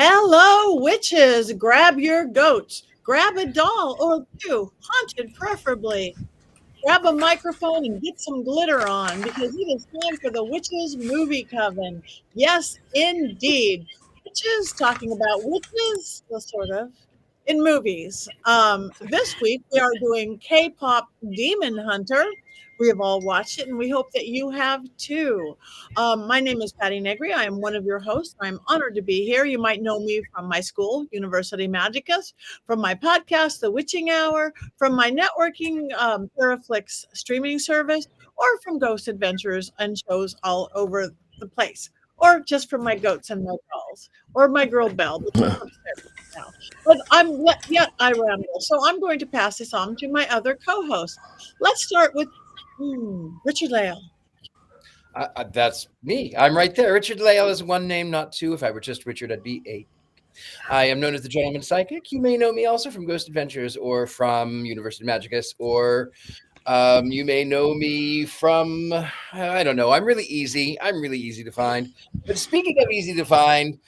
Hello, witches. Grab your goats. Grab a doll or two, haunted preferably. Grab a microphone and get some glitter on because it is time for the Witches Movie Coven. Yes, indeed. Witches talking about witches, well, sort of, in movies. This week we are doing K-pop Demon Hunter. We have all watched it and we hope that you have too. My name is Patty Negri. I am one of your hosts. I'm honored to be here. You might know me from my school, University Magicus, from my podcast, The Witching Hour, from my networking Paraflix streaming service, or from Ghost Adventures and shows all over the place, or just from my goats and my dolls, or my girl Belle, which is upstairs now. But yet I ramble, so I'm going to pass this on to my other co-host. Let's start with Richard Lale. That's me. I'm right there. Richard Lale is one name, not two. If I were just Richard, I'd be eight. I am known as the Gentleman Psychic. You may know me also from Ghost Adventures or from University Magicus, or you may know me from, I don't know. I'm really easy to find. But speaking of easy to find,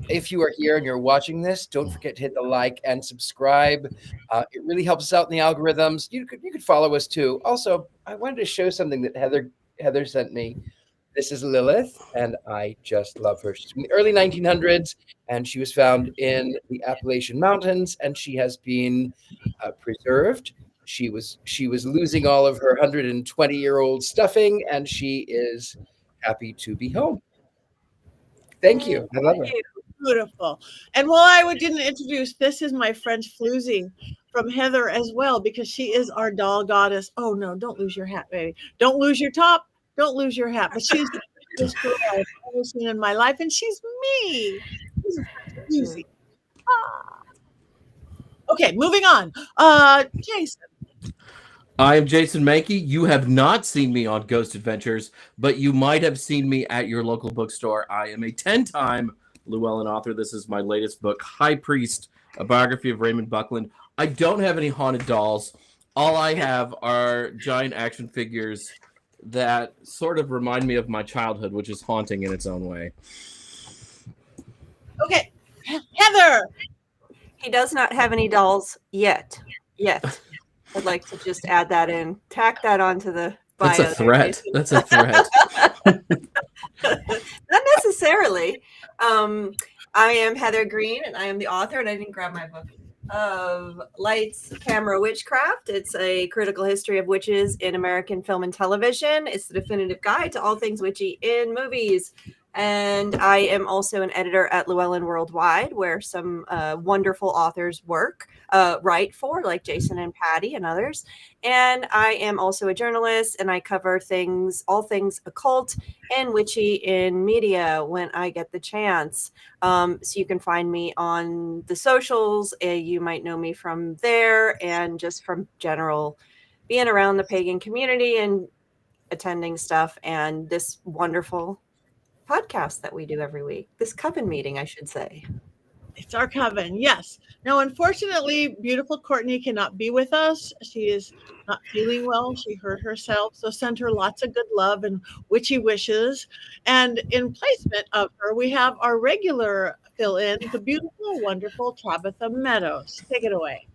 if you are here and you're watching this, don't forget to hit the like and subscribe. It really helps us out in the algorithms. You could follow us too. Also, I wanted to show something that Heather sent me. This is Lilith, and I just love her. She's from the early 1900s, and she was found in the Appalachian Mountains, and she has been preserved. She was losing all of her 120-year-old stuffing, and she is happy to be home. Thank you. I love her. Beautiful. And while I didn't introduce, this is my French floozy from Heather as well, because she is our doll goddess. Oh no, don't lose your hat, baby. Don't lose your top. Don't lose your hat. But she's the cutest girl I've ever seen in my life, and she's me. She's a French floozy. Ah. Okay, moving on. Jason. I am Jason Mankey. You have not seen me on Ghost Adventures, but you might have seen me at your local bookstore. I am a 10-time Llewellyn author. This is my latest book, High Priest, a biography of Raymond Buckland. I don't have any haunted dolls. All I have are giant action figures that sort of remind me of my childhood, which is haunting in its own way. Okay, Heather. He does not have any dolls yet. I'd like to just add that in. Tack that onto the bio. That's a threat. That's a threat. Not necessarily. I am Heather Green, and I am the author, and I didn't grab my book, of Lights, Camera, Witchcraft. It's a critical history of witches in American film and television. It's the definitive guide to all things witchy in movies. And I am also an editor at Llewellyn Worldwide, where some wonderful authors write for, like Jason and Patty and others. And I am also a journalist, and I cover all things occult and witchy in media when I get the chance. So you can find me on the socials. You might know me from there, and just from general being around the pagan community and attending stuff, and this wonderful podcast that we do every week. This Coven meeting, I should say. It's our Coven, yes. Now, unfortunately, beautiful Courtney cannot be with us. She is not feeling well. She hurt herself. So send her lots of good love and witchy wishes. And in placement of her, we have our regular fill-in, the beautiful, wonderful Tabitha Meadows. Take it away.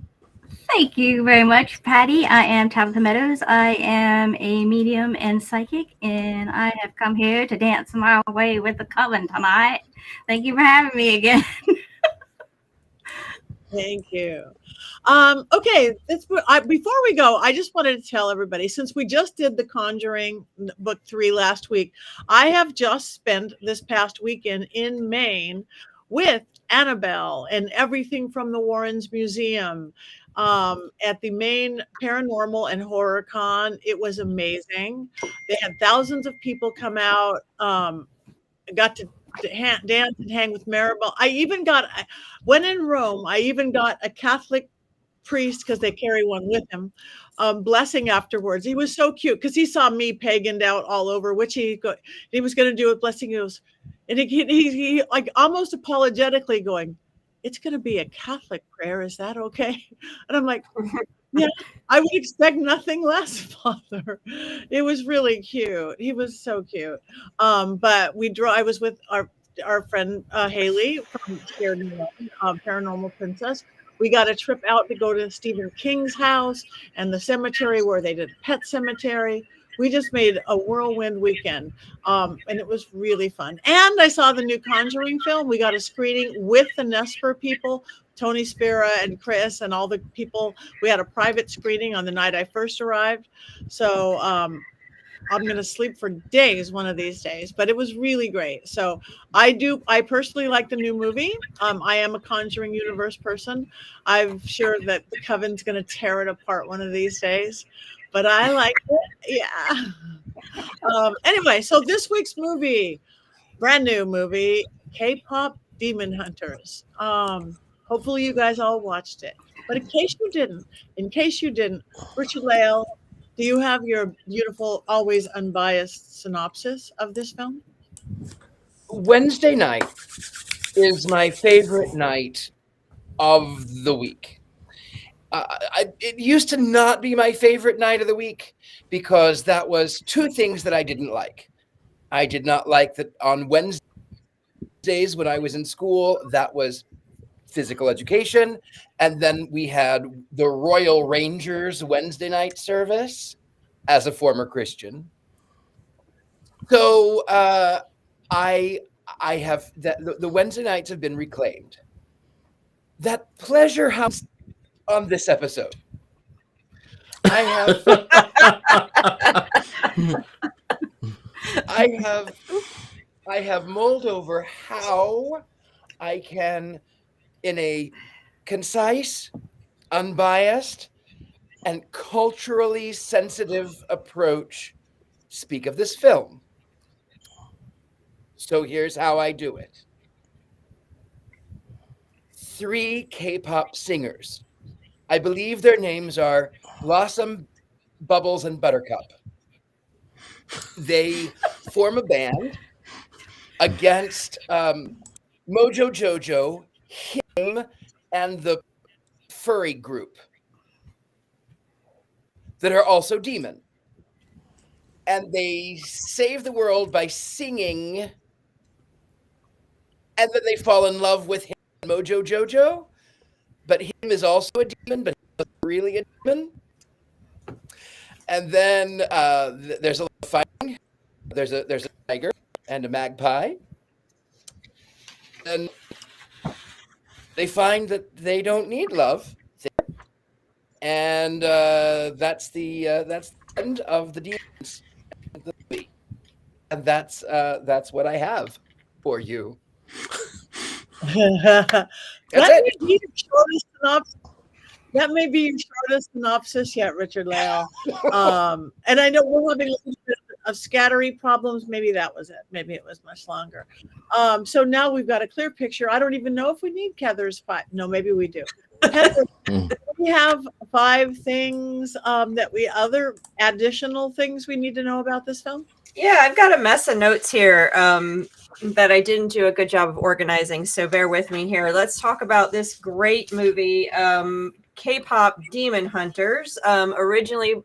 Thank you very much, Patty. I am Tabitha Meadows. I am a medium and psychic, and I have come here to dance my way with the Coven tonight. Thank you for having me again. Thank you. Okay, before we go, I just wanted to tell everybody, since we just did The Conjuring Book 3 last week, I have just spent this past weekend in Maine with Annabelle and everything from the Warrens Museum at the Maine Paranormal and Horror Con. It was amazing. They had thousands of people come out. Got to dance and hang with Maribel. When in Rome, I even got a Catholic priest, because they carry one with him, blessing afterwards. He was so cute because he saw me paganed out all over, which he was going to do a blessing. He goes, and he like almost apologetically going, "It's going to be a Catholic prayer. Is that okay?" And I'm like, yeah, I would expect nothing less, Father. It was really cute. He was so cute. But I was with our friend Haley from Scared Me Paranormal Princess. We got a trip out to go to Stephen King's house and the cemetery where they did Pet Cemetery. We just made a whirlwind weekend, and it was really fun. And I saw the new Conjuring film. We got a screening with the Nesper people, Tony Spera and Chris and all the people. We had a private screening on the night I first arrived. So I'm going to sleep for days one of these days, but it was really great. So I personally like the new movie. I am a Conjuring universe person. I'm sure that the Coven's going to tear it apart one of these days, but I like it. Yeah. Anyway, so this week's movie, brand new movie, K-pop Demon Hunters. Hopefully you guys all watched it. But in case you didn't, Richard Lale, do you have your beautiful, always unbiased synopsis of this film? Wednesday night is my favorite night of the week. It used to not be my favorite night of the week because that was two things that I didn't like. I did not like that on Wednesdays when I was in school, that was physical education. And then we had the Royal Rangers Wednesday night service as a former Christian. So I have the Wednesday nights have been reclaimed. That pleasure house on this episode. I have mulled over how I can, in a concise, unbiased, and culturally sensitive approach, speak of this film. So here's how I do it. 3 K-pop singers. I believe their names are Blossom, Bubbles, and Buttercup. They form a band against Mojo Jojo, him, and the furry group that are also demon. And they save the world by singing, and then they fall in love with him, Mojo Jojo. But him is also a demon, but he's really a demon. And then there's a little fighting. There's a tiger and a magpie. And they find that they don't need love. And that's the end of the demons. And that's what I have for you. That may be your shortest synopsis yet, Richard Lale. And I know we're having a little bit of scattery problems. Maybe that was it. Maybe it was much longer. So now we've got a clear picture. I don't even know if we need Heather's 5. No, maybe we do. Heather, we have 5 things other additional things we need to know about this film. Yeah, I've got a mess of notes here that I didn't do a good job of organizing, so bear with me here. Let's talk about this great movie, K-pop Demon Hunters, originally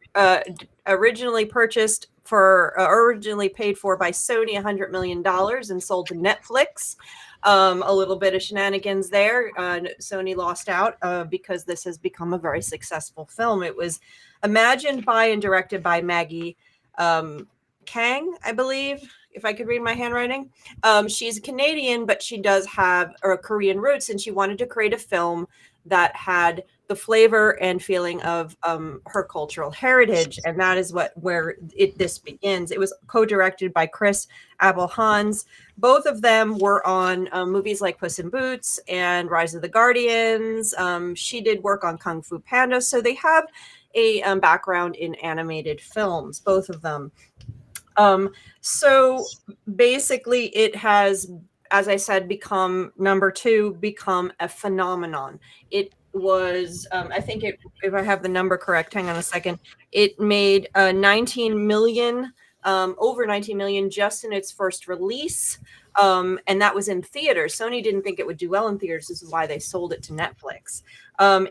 purchased originally paid for by Sony $100 million and sold to Netflix. A little bit of shenanigans there. Sony lost out because this has become a very successful film. It was imagined by and directed by Maggie Kang, I believe, if I could read my handwriting. She's Canadian, but she does have Korean roots, and she wanted to create a film that had the flavor and feeling of her cultural heritage, and that is where this begins. It was co-directed by Chris Abel-Hans. Both of them were on movies like Puss in Boots and Rise of the Guardians. She did work on Kung Fu Panda, so they have a background in animated films, both of them. So basically it has, as I said, become a phenomenon. It was, I think if I have the number correct, hang on a second, it made 19 million, over 19 million just in its first release. And that was in theaters. Sony didn't think it would do well in theaters. This is why they sold it to Netflix. I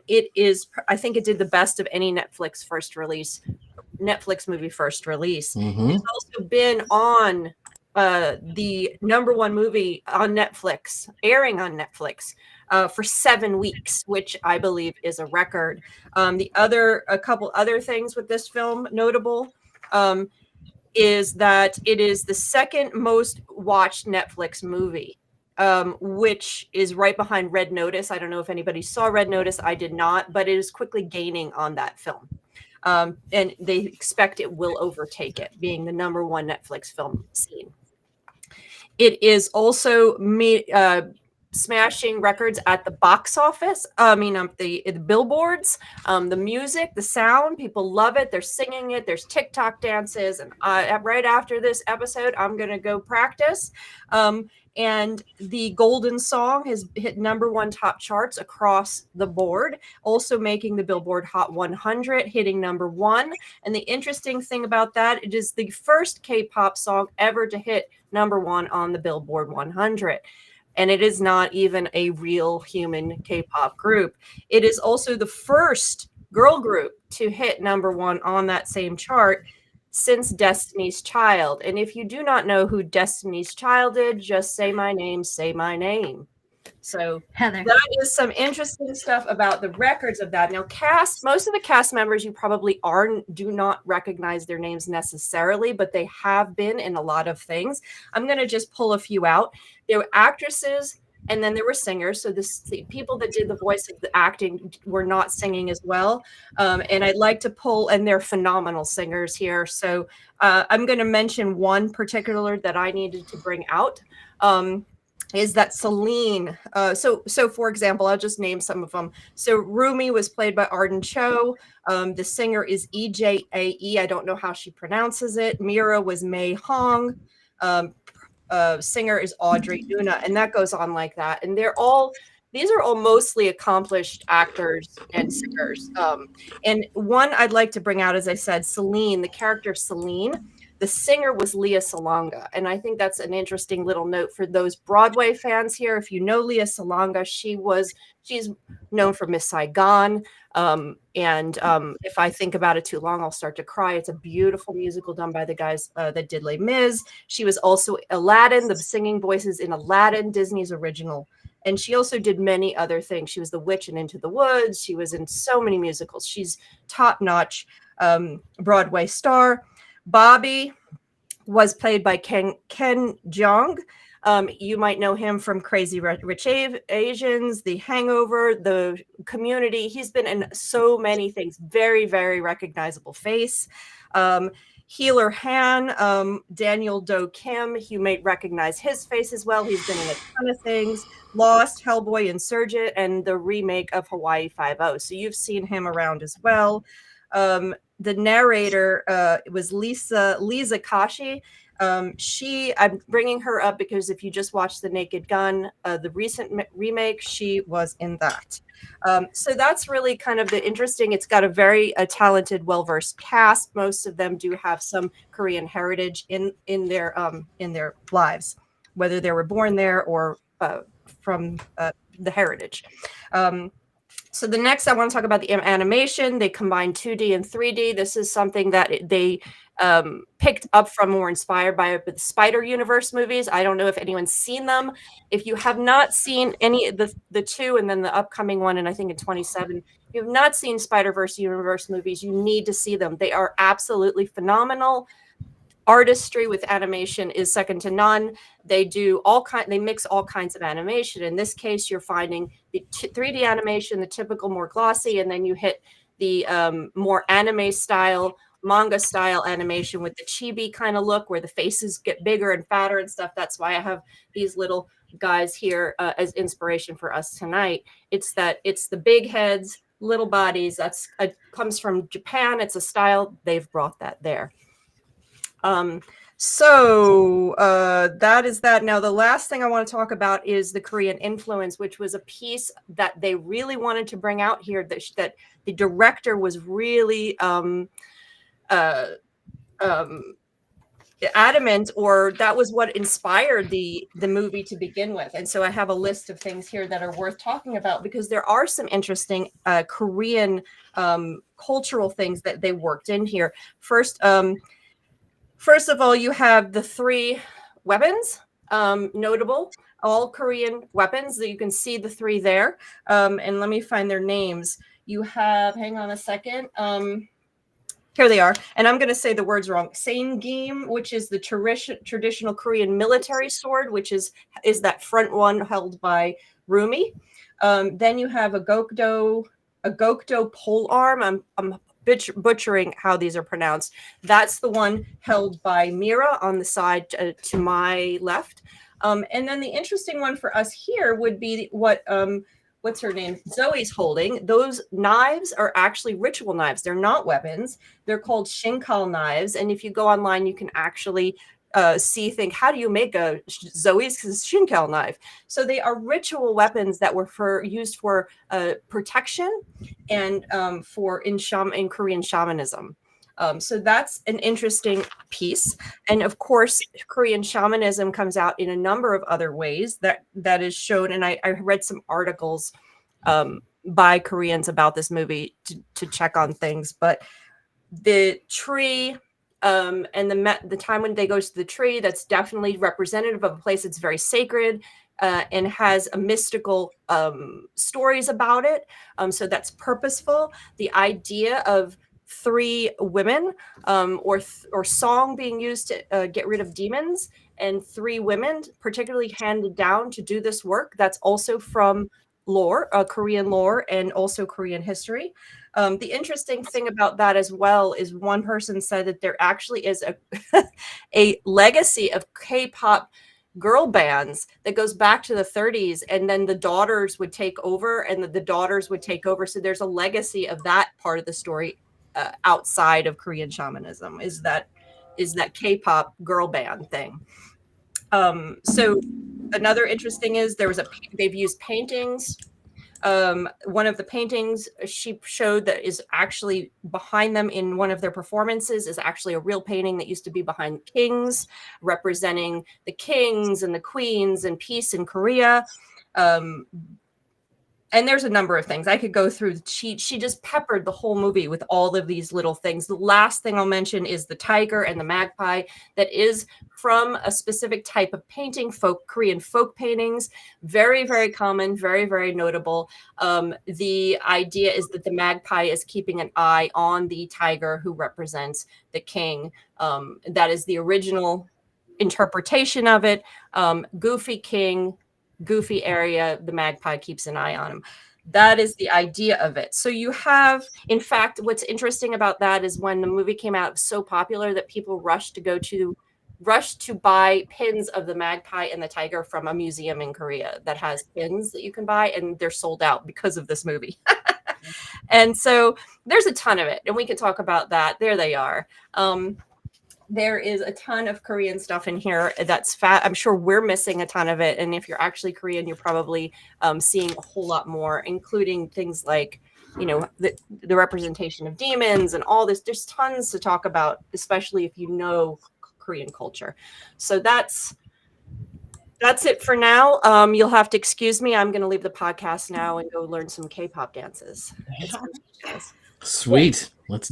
think it did the best of any Netflix movie first release. Mm-hmm. It's also been on the #1 movie on Netflix, airing on Netflix for 7 weeks, which I believe is a record. A couple other things with this film notable is that it is the second most watched Netflix movie, which is right behind Red Notice. I don't know if anybody saw Red Notice. I did not, but it is quickly gaining on that film. And they expect it will overtake it, being the #1 Netflix film seen. It is also smashing records at the box office. The billboards, the music, the sound. People love it. They're singing it. There's TikTok dances. And right after this episode, I'm going to go practice. And the Golden Song has hit #1 top charts across the board, also making the Billboard Hot 100, hitting #1. And the interesting thing about that, it is the first K-pop song ever to hit #1 on the Billboard 100. And it is not even a real human K-pop group. It is also the first girl group to hit #1 on that same chart since Destiny's Child. And if you do not know who Destiny's Child is, just say my name, say my name. So Heather. that is some interesting stuff about the records of that. Now, most of the cast members you probably do not recognize their names necessarily, but they have been in a lot of things. I'm going to just pull a few out. There were actresses, and then there were singers. So the people that did the voice of the acting were not singing as well. And I'd like to pull, and they're phenomenal singers here. So I'm going to mention one particular that I needed to bring out. Is that Celine. So for example, I'll just name some of them. So Rumi was played by Arden Cho. The singer is EJAE. I don't know how she pronounces it. Mira was Mei Hong. Singer is Audrey Una, and that goes on like that. And these are all mostly accomplished actors and singers. And one I'd like to bring out, as I said, Celine, the character of Celine. The singer was Lea Salonga, and I think that's an interesting little note for those Broadway fans here. If you know Lea Salonga, she's known for Miss Saigon, and if I think about it too long, I'll start to cry. It's a beautiful musical done by the guys that did Les Mis. She was also Aladdin, the singing voices in Aladdin, Disney's original, and she also did many other things. She was the witch in Into the Woods. She was in so many musicals. She's top-notch Broadway star. Bobby was played by Ken Jeong. You might know him from Crazy Rich Asians, The Hangover, The Community. He's been in so many things. Very, very recognizable face. Healer Han, Daniel Do Kim. You may recognize his face as well. He's been in a ton of things. Lost, Hellboy, Insurgent, and the remake of Hawaii Five-0. So you've seen him around as well. The narrator was Lisa Kashi. I'm bringing her up because if you just watched The Naked Gun, the recent remake, she was in that. So that's really kind of the interesting. It's got a very talented, well-versed cast. Most of them do have some Korean heritage in their lives, whether they were born there or from the heritage. So the next, I want to talk about the animation. They combined 2D and 3D. This is something that they picked up from or inspired by the Spider Universe movies. I don't know if anyone's seen them. If you have not seen any of the two, and then the upcoming one, and I think in 27, if you have not seen Spider-Verse Universe movies, you need to see them. They are absolutely phenomenal. Artistry with animation is second to none. They mix all kinds of animation. In this case, you're finding the 3D animation, the typical more glossy, and then you hit the more anime style, manga style animation with the chibi kind of look where the faces get bigger and fatter and stuff. That's why I have these little guys here as inspiration for us tonight. It's the big heads, little bodies. Comes from Japan. It's a style. They've brought that there. So that is that. Now, the last thing I want to talk about is the Korean influence, which was a piece that they really wanted to bring out here, that the director was really adamant, or that was what inspired the movie to begin with. And so I have a list of things here that are worth talking about because there are some interesting Korean cultural things that they worked in here. First of all, you have the three weapons, notable, all Korean weapons. That you can see the 3 there. And let me find their names. You have, hang on a second. Here they are. And I'm going to say the words wrong. Seingim, which is the traditional Korean military sword, which is that front one held by Rumi. Then you have a gokdo pole arm. I'm butchering how these are pronounced. That's the one held by Mira on the side to my left. And then the interesting one for us here would be what what's her name? Zoe's holding. Those knives are actually ritual knives. They're not weapons. They're called shinkal knives. And if you go online, you can actually how do you make a Zoe's shinkal knife? So they are ritual weapons that were used for protection and in Korean shamanism. So that's an interesting piece. And of course, Korean shamanism comes out in a number of other ways that is shown. And I read some articles by Koreans about this movie to check on things. But the tree and the time when they go to the tree, that's definitely representative of a place that's very sacred and has a mystical stories about it. So that's purposeful. The idea of 3 women or song being used to get rid of demons, and 3 women particularly handed down to do this work. That's also from lore, Korean lore, and also Korean history. The interesting thing about that as well is one person said that there actually is a legacy of K-pop girl bands that goes back to the 30s, and then the daughters would take over, and the daughters would take over. So there's a legacy of that part of the story outside of Korean shamanism, is that K-pop girl band thing. So another interesting is they've used paintings. One of the paintings she showed that is actually behind them in one of their performances is actually a real painting that used to be behind kings, representing the kings and the queens and peace in Korea. And there's a number of things I could go through. She just peppered the whole movie with all of these little things. The last thing I'll mention is the tiger and the magpie that is from a specific type of painting, Korean folk paintings. Very, very common, very, very notable. The idea is that the magpie is keeping an eye on the tiger who represents the king. That is the original interpretation of it. Goofy king, goofy area, the magpie keeps an eye on him. That is the idea of it. So you have, in fact, what's interesting about that is when the movie came out, it was so popular that people rushed to buy pins of the magpie and the tiger from a museum in Korea that has pins that you can buy, and they're sold out because of this movie. And so there's a ton of it, and we can talk about that. There they are. There is a ton of Korean stuff in here that's fat. I'm sure we're missing a ton of it. And if you're actually Korean, you're probably seeing a whole lot more, including things like, the representation of demons and all this. There's tons to talk about, especially if you know Korean culture. So that's it for now. You'll have to excuse me. I'm going to leave the podcast now and go learn some K-pop dances. Sweet. Let's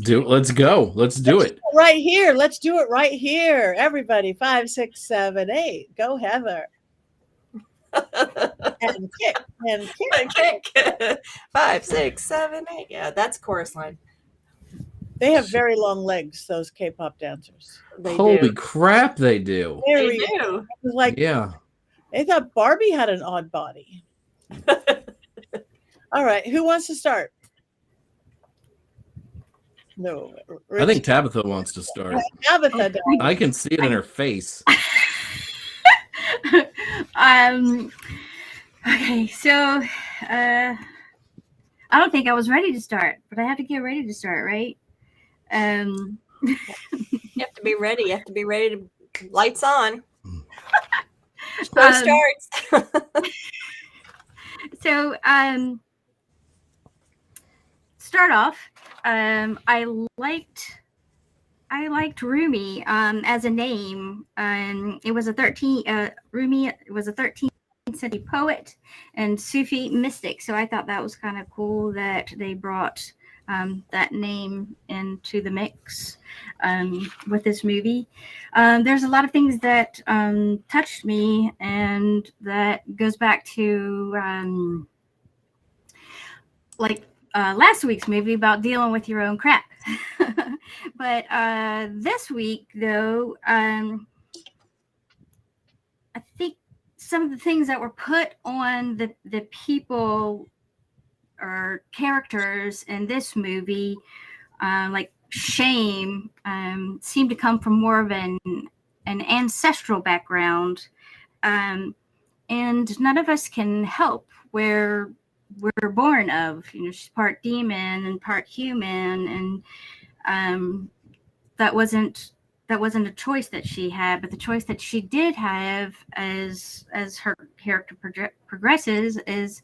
go. Let's do it. Right here. Let's do it right here. Everybody, 5, 6, 7, 8. Go, Heather. And kick. And kick. 5, 6, 7, 8. Yeah, that's chorus line. They have very long legs, those K-pop dancers. Holy crap, they do. They do. It was like, yeah. They thought Barbie had an odd body. All right. Who wants to start? No. I think Tabitha wants to start. Tabitha does. I can see it in her face. Okay, so I don't think I was ready to start, but I have to get ready to start, right? You have to be ready. You have to be ready to lights on. Show starts. So start off. I liked Rumi as a name. It was Rumi was a 13th century poet and Sufi mystic. So I thought that was kind of cool that they brought that name into the mix with this movie. There's a lot of things that touched me, and that goes back to like last week's movie about dealing with your own crap. But this week, though, I think some of the things that were put on the people or characters in this movie, like shame, seem to come from more of an ancestral background, and none of us can help where we're born of. She's part demon and part human, and that wasn't a choice that she had, but the choice that she did have as her character progresses is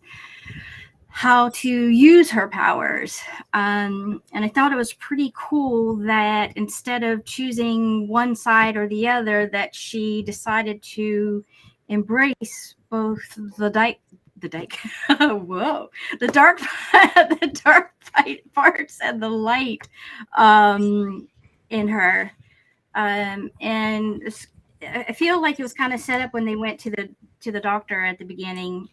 how to use her powers. And I thought it was pretty cool that instead of choosing one side or the other, that she decided to embrace both the whoa, the dark the dark parts and the light in her. And I feel like it was kind of set up when they went to the doctor at the beginning,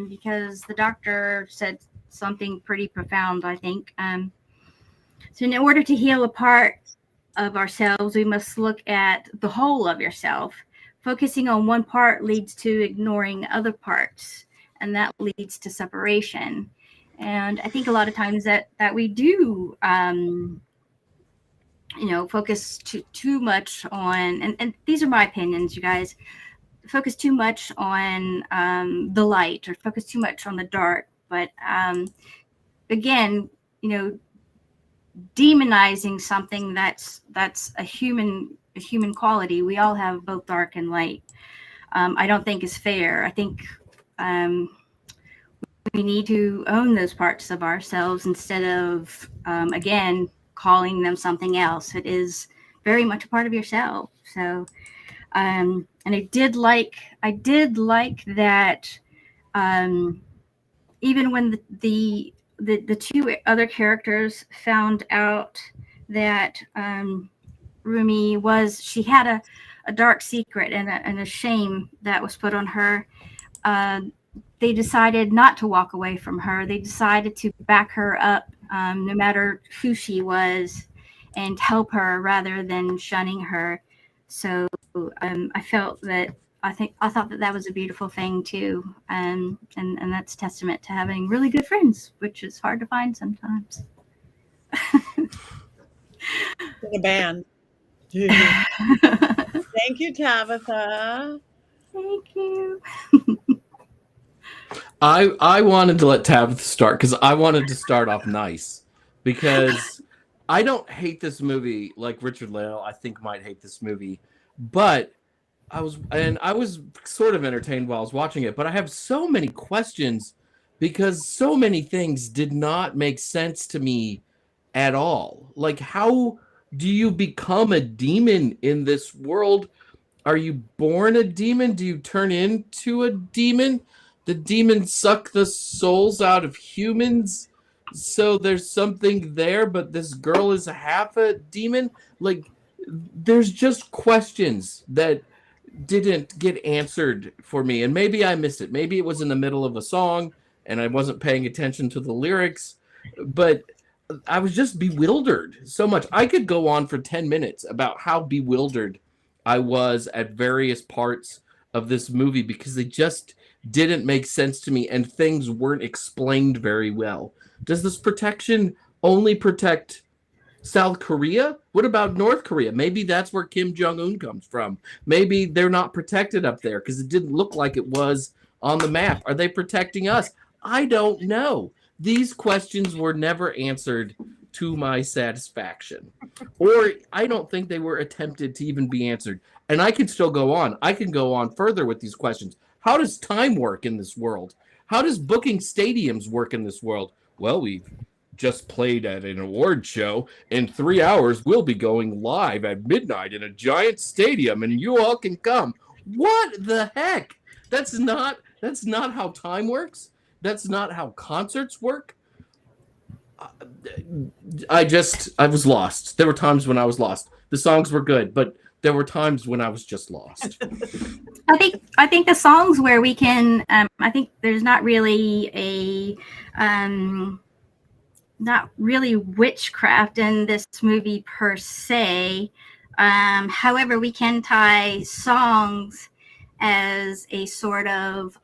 because the doctor said something pretty profound, I think. So in order to heal a part of ourselves, we must look at the whole of yourself. Focusing on one part leads to ignoring other parts, and that leads to separation. And I think a lot of times that we do focus too much on, and these are my opinions, you guys, focus too much on the light, or focus too much on the dark. But again, demonizing something that's a human quality. We all have both dark and light. I don't think is fair. I think we need to own those parts of ourselves instead of again calling them something else. It is very much a part of yourself. So and I did like that even when the two other characters found out that Rumi she had a dark secret and a shame that was put on her, they decided not to walk away from her. They decided to back her up, no matter who she was, and help her rather than shunning her. So I thought that was a beautiful thing too, and that's testament to having really good friends, which is hard to find sometimes. In a band. Thank you, Tabitha. Thank you. I wanted to let Tabitha start because I wanted to start off nice, because I don't hate this movie like Richard Lale I think might hate this movie, but I was sort of entertained while I was watching it, but I have so many questions because so many things did not make sense to me at all. Like, how do you become a demon in this world? Are you born a demon? Do you turn into a demon? The demons suck the souls out of humans, so there's something there, but this girl is half a demon? Like, there's just questions that didn't get answered for me, and maybe I missed it. Maybe it was in the middle of a song and I wasn't paying attention to the lyrics, but I was just bewildered so much. I could go on for 10 minutes about how bewildered I was at various parts of this movie because they just didn't make sense to me and things weren't explained very well. Does this protection only protect South Korea? What about North Korea? Maybe that's where Kim Jong-un comes from. Maybe they're not protected up there because it didn't look like it was on the map. Are they protecting us? I don't know. These questions were never answered to my satisfaction. Or I don't think they were attempted to even be answered. And I can still go on. I can go on further with these questions. How does time work in this world? How does booking stadiums work in this world? Well, we've just played at an award show. In 3 hours, we'll be going live at midnight in a giant stadium, and you all can come. What the heck? That's not how time works. That's not how concerts work. I was lost. There were times when I was lost. The songs were good, but there were times when I was just lost. I think the songs where we can I think there's not really a not really witchcraft in this movie per se. However, we can tie songs as a sort of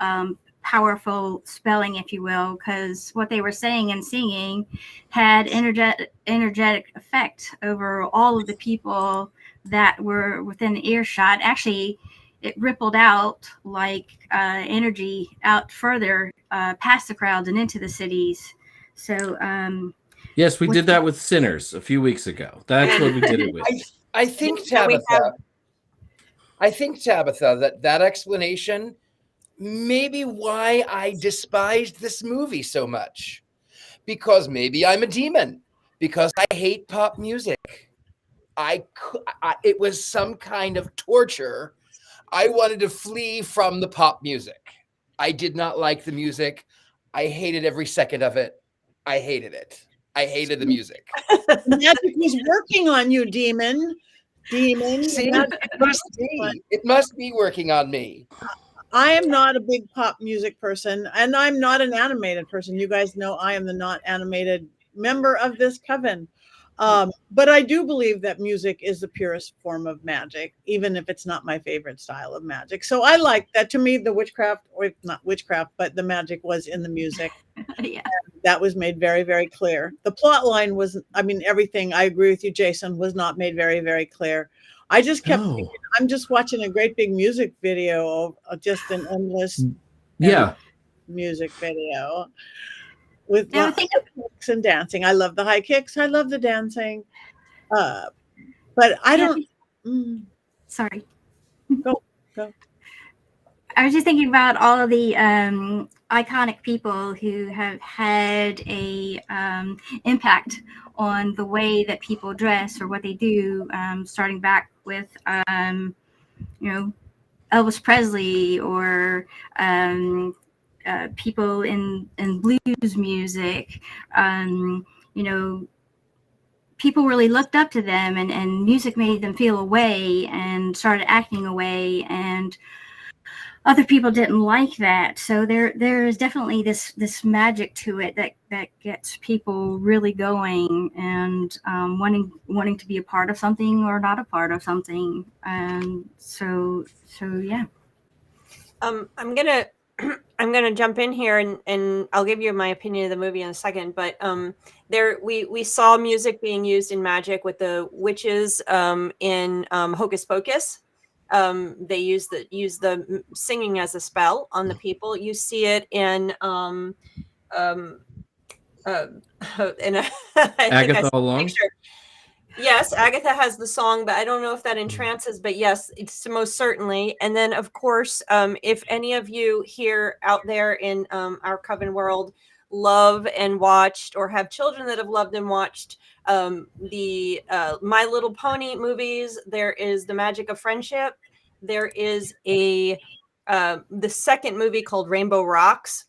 powerful spelling, if you will, because what they were saying and singing had energetic effect over all of the people that were within earshot. Actually, it rippled out like energy out further past the crowds and into the cities. So yes, we did that with Sinners a few weeks ago. That's what we did it with. I think Tabitha. I think Tabitha that explanation may be why I despised this movie so much, because maybe I'm a demon, because I hate pop music. It was some kind of torture. I wanted to flee from the pop music. I did not like the music. I hated every second of it. I hated it. I hated the music. Magic was working on you, demon. Demon. See, it must be working on me. I am not a big pop music person, and I'm not an animated person. You guys know I am the not animated member of this coven. But I do believe that music is the purest form of magic, even if it's not my favorite style of magic. So I like that. To me, the witchcraft, or not witchcraft, but the magic was in the music. yeah. That was made very, very clear. The plot line was, I mean, everything, I agree with you, Jason, was not made very, very clear. I just kept thinking, I'm just watching a great big music video of just an endless music video with lots of kicks and dancing. I love the high kicks. I love the dancing. But I don't. Sorry. Go. I was just thinking about all of the iconic people who have had a impact on the way that people dress or what they do, starting back with, Elvis Presley or people in blues music. People really looked up to them, and music made them feel a way and started acting a way, and other people didn't like that. So there is definitely this magic to it that gets people really going and wanting to be a part of something or not a part of something. And so yeah. I'm gonna jump in here and I'll give you my opinion of the movie in a second. But we saw music being used in magic with the witches in Hocus Pocus. They use the singing as a spell on the people. You see it in Agatha Along. Yes, Agatha has the song, but I don't know if that entrances, but yes, it's most certainly. And then, of course, if any of you here out there in our Coven world love and watched, or have children that have loved and watched the My Little Pony movies, there is The Magic of Friendship. There is the second movie called Rainbow Rocks.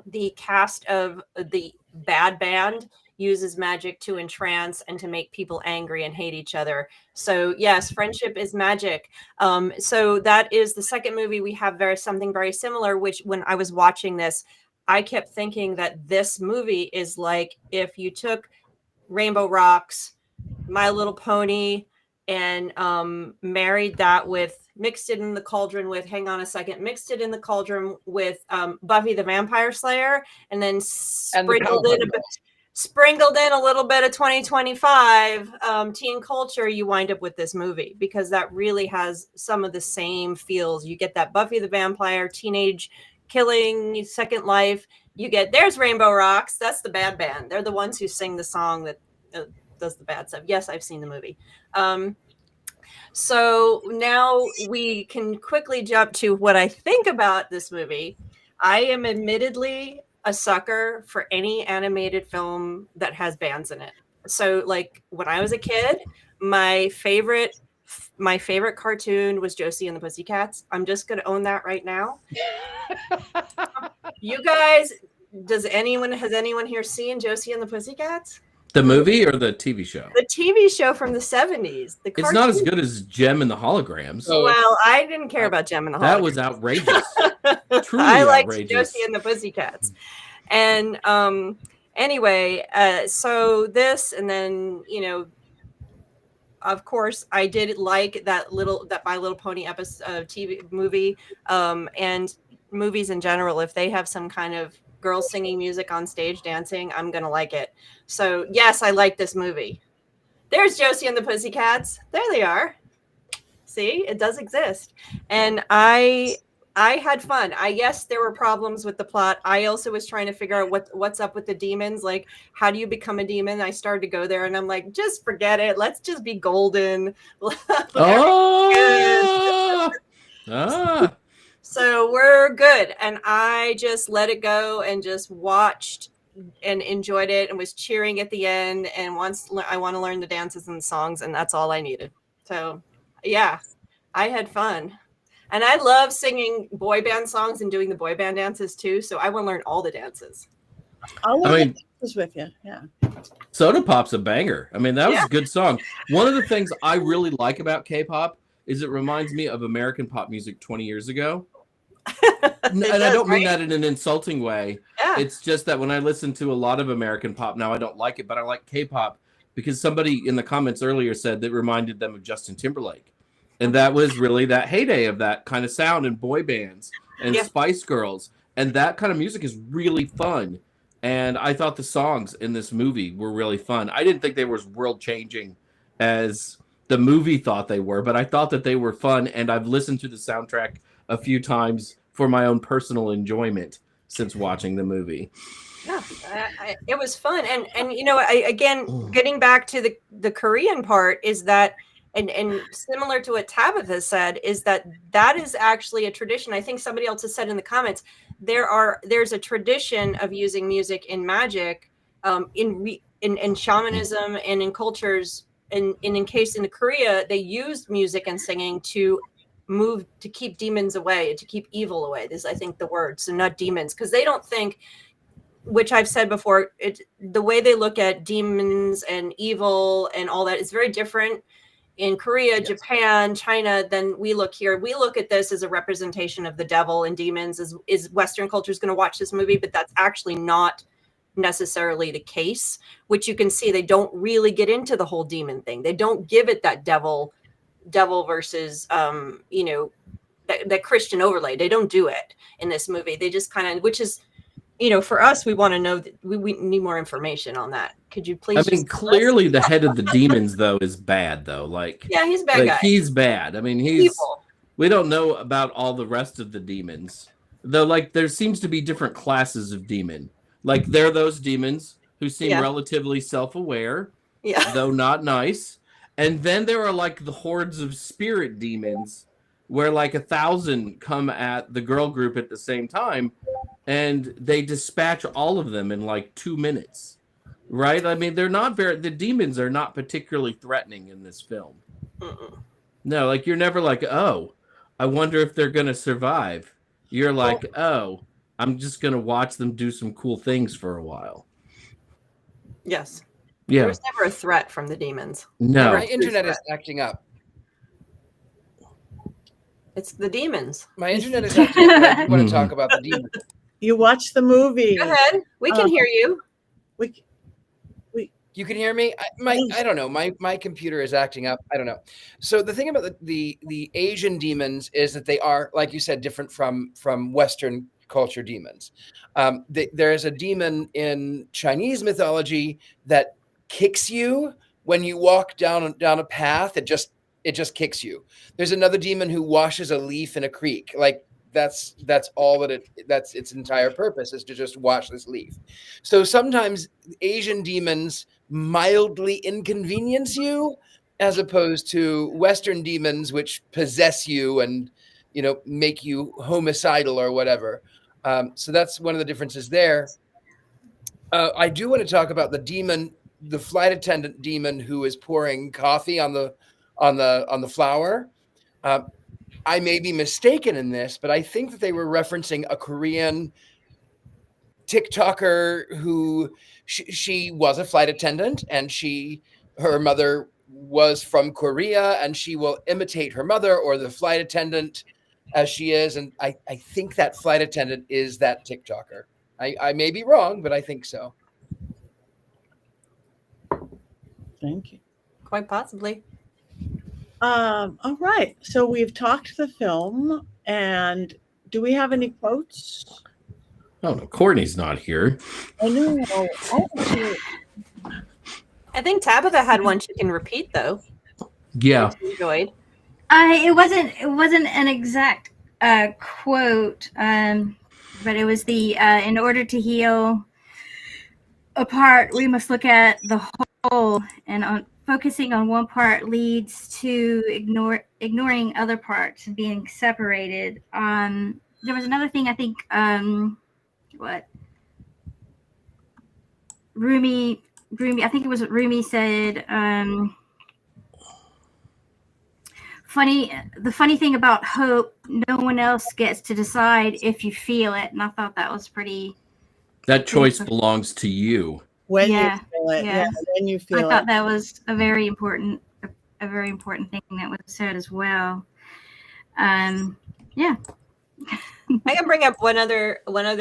The cast of the bad band uses magic to entrance and to make people angry and hate each other. So yes, friendship is magic. So that is the second movie. We have something very similar, which when I was watching this, I kept thinking that this movie is like if you took Rainbow Rocks, My Little Pony, and mixed it in the cauldron with Buffy the Vampire Slayer, and then sprinkled in a little bit of 2025 teen culture, you wind up with this movie, because that really has some of the same feels. You get that Buffy the Vampire, teenage killing, Second Life. There's Rainbow Rocks. That's the bad band. They're the ones who sing the song that does the bad stuff. Yes, I've seen the movie. So now we can quickly jump to what I think about this movie. I am admittedly a sucker for any animated film that has bands in it. So like when I was a kid, my favorite cartoon was Josie and the Pussycats. I'm just going to own that right now. You guys has anyone here seen Josie and the Pussycats? The movie or the TV show? The TV show from the 70s. The It's not as cartoon. good as Gem and the Holograms. Oh, Well, I didn't care about Gem and the That Holograms. was outrageous. Truly I liked outrageous. Josie and the Pussycats. And anyway, so this, and then, you know, of course, I did like that My Little Pony episode TV movie, and movies in general. If they have some kind of girls singing music on stage dancing, I'm gonna like it. So yes, I like this movie. There's Josie and the Pussycats. There they are. See, it does exist, and I had fun. Yes, there were problems with the plot. I also was trying to figure out what's up with the demons. Like, how do you become a demon? I started to go there, and I'm like, just forget it. Let's just be golden. Oh! So we're good. And I just let it go and just watched and enjoyed it and was cheering at the end. And once I want to learn the dances and the songs, and that's all I needed. So yeah, I had fun. And I love singing boy band songs and doing the boy band dances too. So I want to learn all the dances. I'll I learn mean- the dances with you. Yeah. Soda Pop's a banger. I mean, that was a good song. One of the things I really like about K-pop is it reminds me of American pop music 20 years ago. And I don't mean that in an insulting way. Yeah. It's just that when I listen to a lot of American pop now, I don't like it, but I like K-pop because somebody in the comments earlier said that reminded them of Justin Timberlake. And that was really that heyday of that kind of sound and boy bands and Spice Girls. And that kind of music is really fun. And I thought the songs in this movie were really fun. I didn't think they were as world-changing as the movie thought they were, but I thought that they were fun. And I've listened to the soundtrack a few times for my own personal enjoyment since watching the movie. Yeah, it was fun. And you know, again, getting back to the Korean part is that, and similar to what Tabitha said, is that is actually a tradition. I think somebody else has said in the comments, there's a tradition of using music in magic, in shamanism and in cultures. And in Korea, they used music and singing to keep demons away, to keep evil away. This is, I think, the word. So not demons, because they don't think, which I've said before, the way they look at demons and evil and all that is very different in Korea, Japan, China than we look here. We look at this as a representation of the devil and demons. Is Western culture is going to watch this movie, but that's actually not necessarily the case, which you can see they don't really get into the whole demon thing. They don't give it that devil versus you know, that Christian overlay. They don't do it in this movie. They just kind of, which is, you know, for us, we want to know that we need more information on that. Could you please? I mean, clearly the head of the demons though is bad though. Like, yeah, he's a bad guy. He's bad. I mean, he's evil. We don't know about all the rest of the demons. Though, like, there seems to be different classes of demon. Like, there are those demons who seem relatively self-aware, though not nice. And then there are, like, the hordes of spirit demons where, like, 1,000 come at the girl group at the same time, and they dispatch all of them in, like, 2 minutes. Right? I mean, the demons are not particularly threatening in this film. No, like, you're never like, oh, I wonder if they're going to survive. You're like, oh, I'm just going to watch them do some cool things for a while. Yes. Yeah. There's never a threat from the demons. No. My internet is acting up. It's the demons. My internet is acting up. I want to talk about the demons. You watch the movie. Go ahead. We can hear you. You can hear me? I don't know. My computer is acting up. I don't know. So the thing about the Asian demons is that they are, like you said, different from Western culture demons. There is a demon in Chinese mythology that kicks you when you walk down a path. It just kicks you. There's another demon who washes a leaf in a creek. Like, that's all that's its entire purpose, is to just wash this leaf. So sometimes Asian demons mildly inconvenience you, as opposed to Western demons, which possess you and, you know, make you homicidal or whatever. So that's one of the differences there. I do want to talk about the flight attendant demon who is pouring coffee on the flower. I may be mistaken in this, but I think that they were referencing a Korean TikToker who she was a flight attendant, and her mother was from Korea, and she will imitate her mother or the flight attendant as she is. And I think that flight attendant is that TikToker. I may be wrong, but I think so. Thank you. Quite possibly. All right. So we've talked the film, and do we have any quotes? Oh no, Courtney's not here. I know. I think Tabitha had one she can repeat though. Yeah. Which I enjoyed. It wasn't an exact quote, but it was the in order to heal a part, we must look at the whole, and focusing on one part leads to ignoring other parts and being separated. There was another thing I think. Rumi, I think it was Rumi said. The funny thing about hope, no one else gets to decide if you feel it, and I thought that was pretty. That choice belongs to you. When Yeah, you feel it. yeah. When you feel I thought it. that was a very important thing that was said as well. Yeah. I can bring up one other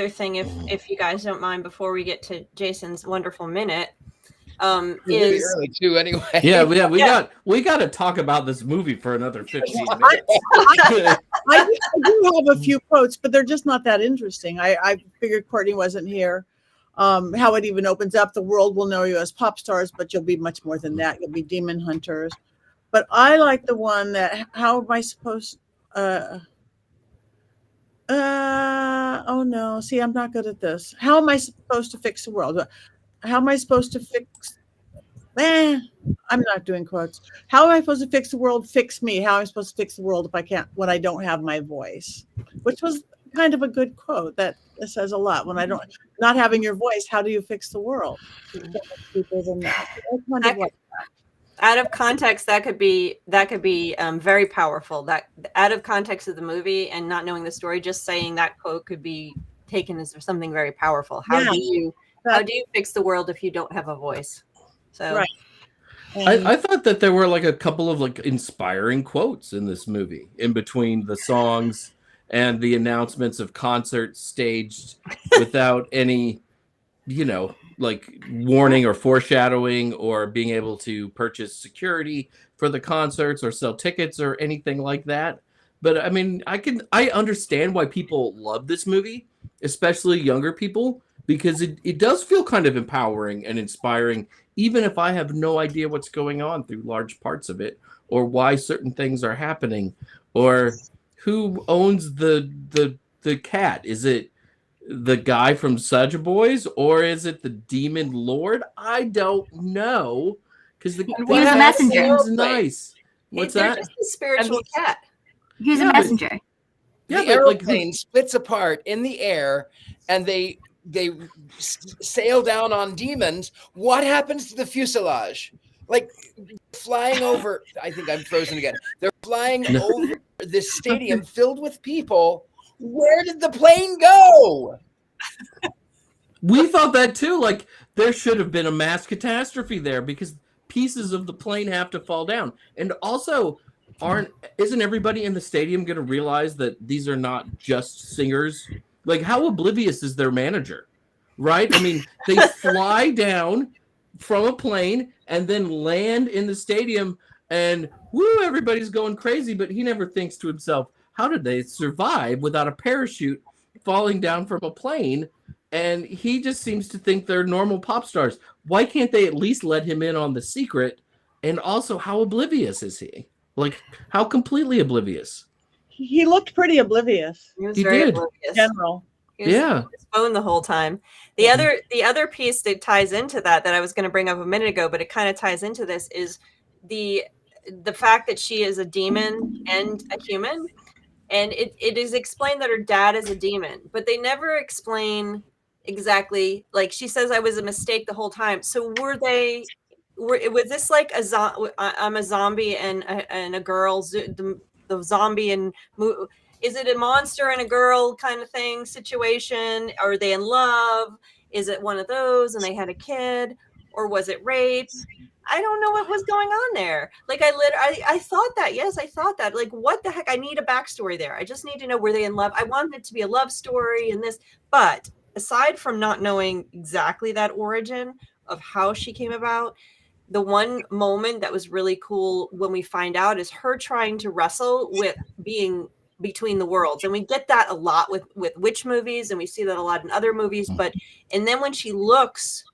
thing if you guys don't mind before we get to Jason's wonderful minute. Really early too, anyway. Yeah, we got to talk about this movie for another 15 minutes. I do have a few quotes, but they're just not that interesting. I figured Courtney wasn't here. How it even opens up: the world will know you as pop stars, but you'll be much more than that. You'll be demon hunters. But I like the one that, how am I supposed oh no, see, I'm not good at this. How am I supposed to fix the world? How am I supposed to fix I'm not doing quotes. How am I supposed to fix the world? Fix me. How am I supposed to fix the world if I can't, when I don't have my voice? Which was kind of a good quote. That says a lot. When I don't, not having your voice, how do you fix the world? Out of context, that could be very powerful. That out of context of the movie and not knowing the story, just saying that quote could be taken as something very powerful. How do you fix the world if you don't have a voice? So right. I thought that there were like a couple of like inspiring quotes in this movie in between the songs and the announcements of concerts staged without any, like warning or foreshadowing or being able to purchase security for the concerts or sell tickets or anything like that. But I mean, I understand why people love this movie, especially younger people, because it does feel kind of empowering and inspiring, even if I have no idea what's going on through large parts of it, or why certain things are happening, or who owns the cat. Is it the guy from Suja Boys, or is it the demon lord? I don't know, because the He was a messenger. seems nice. What's they're that? just a spiritual cat. He was a messenger. Yeah, the but, airplane splits apart in the air, and they sail down on demons. What happens to the fuselage? Like flying over, I think I'm frozen again. They're flying over this stadium filled with people. Where did the plane go? We thought that too. Like there should have been a mass catastrophe there because pieces of the plane have to fall down. And also, isn't everybody in the stadium going to realize that these are not just singers? Like, how oblivious is their manager? Right? I mean, they fly down from a plane and then land in the stadium, and woo, everybody's going crazy. But he never thinks to himself, how did they survive without a parachute falling down from a plane? And he just seems to think they're normal pop stars. Why can't they at least let him in on the secret? And also, how oblivious is he? Like, how completely oblivious? He looked pretty oblivious. He was He very did. oblivious. In general. He was on his phone the whole time. The other piece that ties into that I was going to bring up a minute ago, but it kind of ties into this, is the fact that she is a demon and a human. And it is explained that her dad is a demon, but they never explain exactly. Like she says, I was a mistake the whole time. So was this like I'm a zombie and a girl, the zombie, and Is it a monster and a girl kind of thing situation? Are they in love? Is it one of those and they had a kid? Or was it rape? I don't know what was going on there. Like I thought that. Yes, I thought that. Like, what the heck? I need a backstory there. I just need to know, were they in love? I wanted it to be a love story and this. But aside from not knowing exactly that origin of how she came about, the one moment that was really cool when we find out is her trying to wrestle with being between the worlds. And we get that a lot with witch movies, and we see that a lot in other movies. But and then when she looks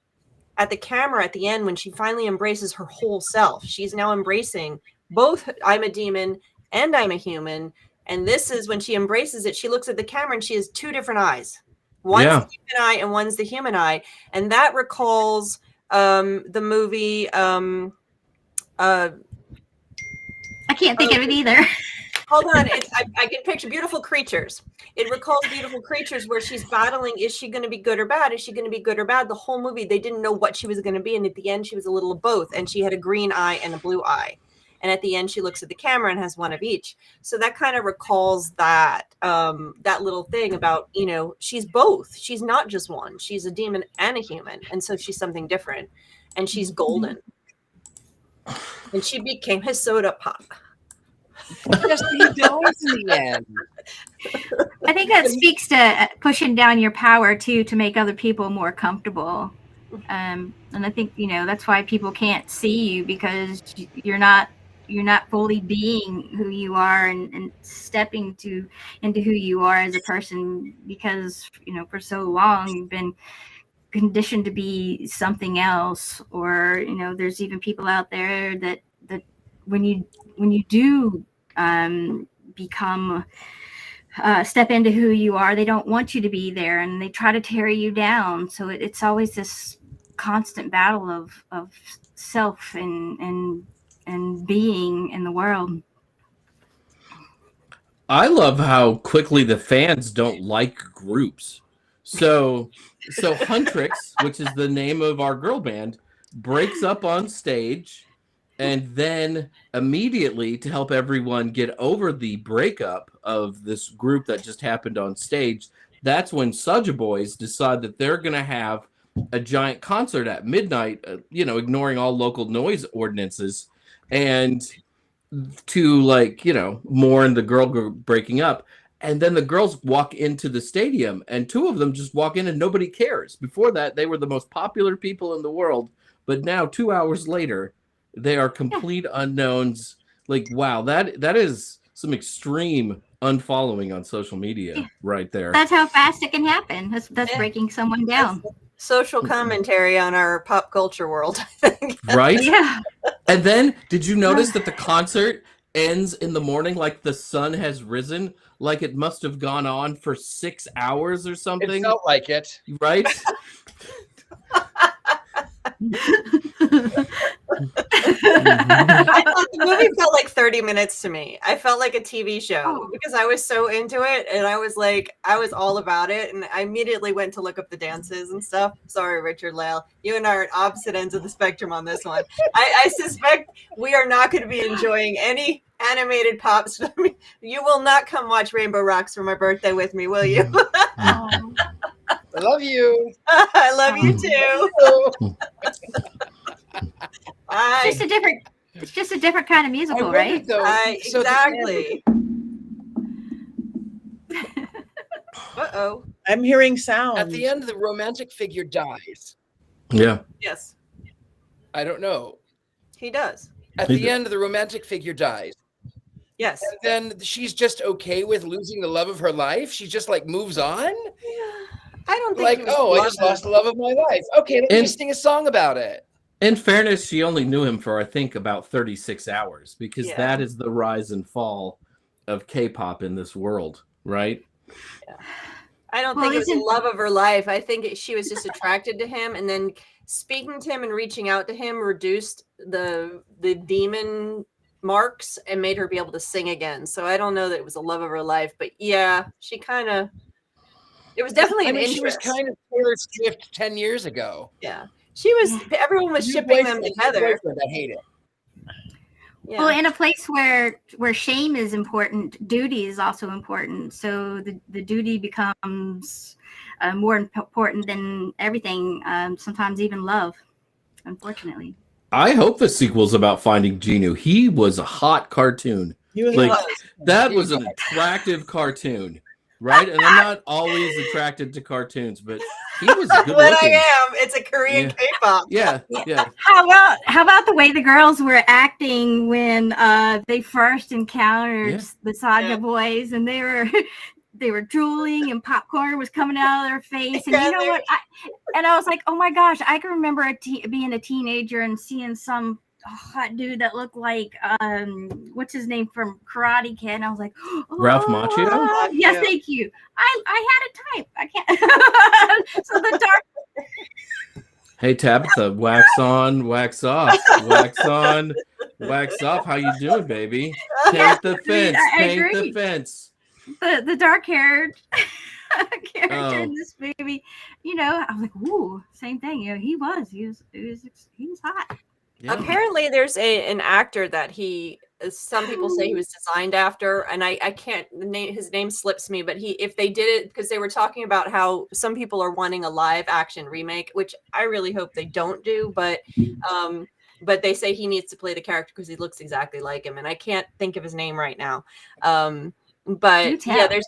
at the camera at the end, when she finally embraces her whole self, she's now embracing both I'm a demon and I'm a human. And this is when she embraces it, she looks at the camera and she has two different eyes. One's the demon eye and one's the human eye. And that recalls the movie I can't think of it either. Hold on, I can picture Beautiful Creatures. It recalls Beautiful Creatures where she's battling, is she going to be good or bad? Is she going to be good or bad? The whole movie, they didn't know what she was going to be, and at the end she was a little of both, and she had a green eye and a blue eye. And at the end she looks at the camera and has one of each. So that kind of recalls that that little thing about, you know, she's both. She's not just one. She's a demon and a human, and so she's something different. And she's golden. And she became his soda pop. Yes, he dies in the end. I think that speaks to pushing down your power too, to make other people more comfortable. And I think, you know, that's why people can't see you, because you're not fully being who you are and stepping into who you are as a person, because, you know, for so long you've been conditioned to be something else. Or, you know, there's even people out there that when you do become step into who you are, they don't want you to be there, and they try to tear you down. So it's always this constant battle of self and being in the world. I love how quickly the fans don't like groups. So Huntrix, which is the name of our girl band, breaks up on stage, and then immediately, to help everyone get over the breakup of this group that just happened on stage, that's when Soulja Boys decide that they're going to have a giant concert at midnight, you know, ignoring all local noise ordinances, and to, like, you know, mourn the girl group breaking up. And then the girls walk into the stadium, and two of them just walk in and nobody cares. Before that, they were the most popular people in the world. But now, 2 hours later, they are complete unknowns. Like, wow, that is some extreme unfollowing on social media right there. That's how fast it can happen. That's breaking someone down. Social commentary on our pop culture world, I think. Right? Yeah. And then, did you notice that the concert ends in the morning like the sun has risen? Like it must have gone on for 6 hours or something? It felt like it. Right? I thought the movie felt like 30 minutes to me. I felt like a TV show because I was so into it, and I was all about it, and I immediately went to look up the dances and stuff. Sorry, Richard Lale, you and I are at opposite ends of the spectrum on this one. I suspect we are not going to be enjoying any animated pop stuff. You will not come watch Rainbow Rocks for my birthday with me, will you? I love you. I love you too. It's just a different kind of musical, right? Exactly. Uh-oh. I'm hearing sound. At the end, the romantic figure dies. Yeah. Yes. I don't know. He does. At the end, the romantic figure dies. Yes. And then she's just okay with losing the love of her life. She just like moves on. I don't think like, I just lost the love of my life. Okay, let me sing a song about it. In fairness, she only knew him for, I think, about 36 hours, because that is the rise and fall of K-pop in this world, right? Yeah. I don't think it was the love of her life. I think she was just attracted to him, and then speaking to him and reaching out to him reduced the demon marks and made her be able to sing again. So I don't know that it was the love of her life, but yeah, she kind of. It was definitely an interest. She was kind of Taylor Swift 10 years ago. Yeah. She was. Everyone was shipping them together. I hate it. Yeah. Well, in a place where shame is important, duty is also important. So the duty becomes more important than everything. Sometimes even love, unfortunately. I hope the sequel's about finding Genu. He was a hot cartoon. He was Like, hot. that was an attractive cartoon, right? And I'm not always attracted to cartoons, but he was good When looking. I am, it's a Korean Yeah. K-pop. Yeah. How about the way the girls were acting when they first encountered the Saga Yeah. boys, and they were drooling and popcorn was coming out of their face, and Yeah, you know what? I was like, oh my gosh, I can remember being a teenager and seeing some hot dude that looked like what's his name from Karate Kid, and I was like, oh, Ralph Macchio? Yes, thank you. I had a type. I can't. So the dark. Hey Tabitha, wax on, wax off, wax on, wax off. How you doing, baby? Paint the fence. I Paint the agree. fence. The dark haired character Oh. in this movie, you know, I was like, ooh, same thing. You know, he was hot. Yeah. Apparently, there's an actor that some people say he was designed after, and I can't his name slips me, but if they did it because they were talking about how some people are wanting a live action remake, which I really hope they don't do, but they say he needs to play the character because he looks exactly like him, and I can't think of his name right now. But yeah, there's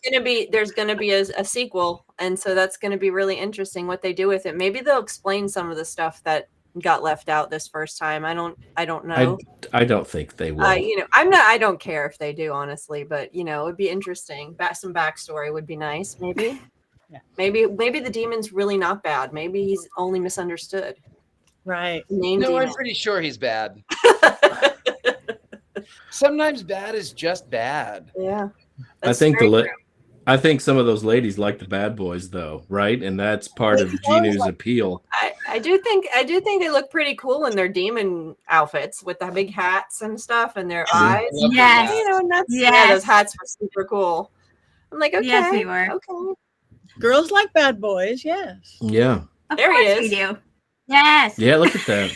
gonna be a sequel, and so that's gonna be really interesting what they do with it. Maybe they'll explain some of the stuff that got left out this first time. I don't know. I don't think they will. You know, I don't care if they do, honestly, but you know, it would be interesting. Some backstory would be nice, maybe. Yeah. Maybe the demon's really not bad. Maybe he's only misunderstood. Right. No, I'm pretty sure he's bad. Sometimes bad is just bad. Yeah. I think some of those ladies like the bad boys, though, right? And that's part of Genu's appeal. I do think they look pretty cool in their demon outfits with the big hats and stuff and their eyes. Yes. You know, and yeah, those hats were super cool. I'm like, okay, yes, they were. Okay. Girls like bad boys, yes. Yeah. Of there course he is. We do. Yes. Yeah, look at that.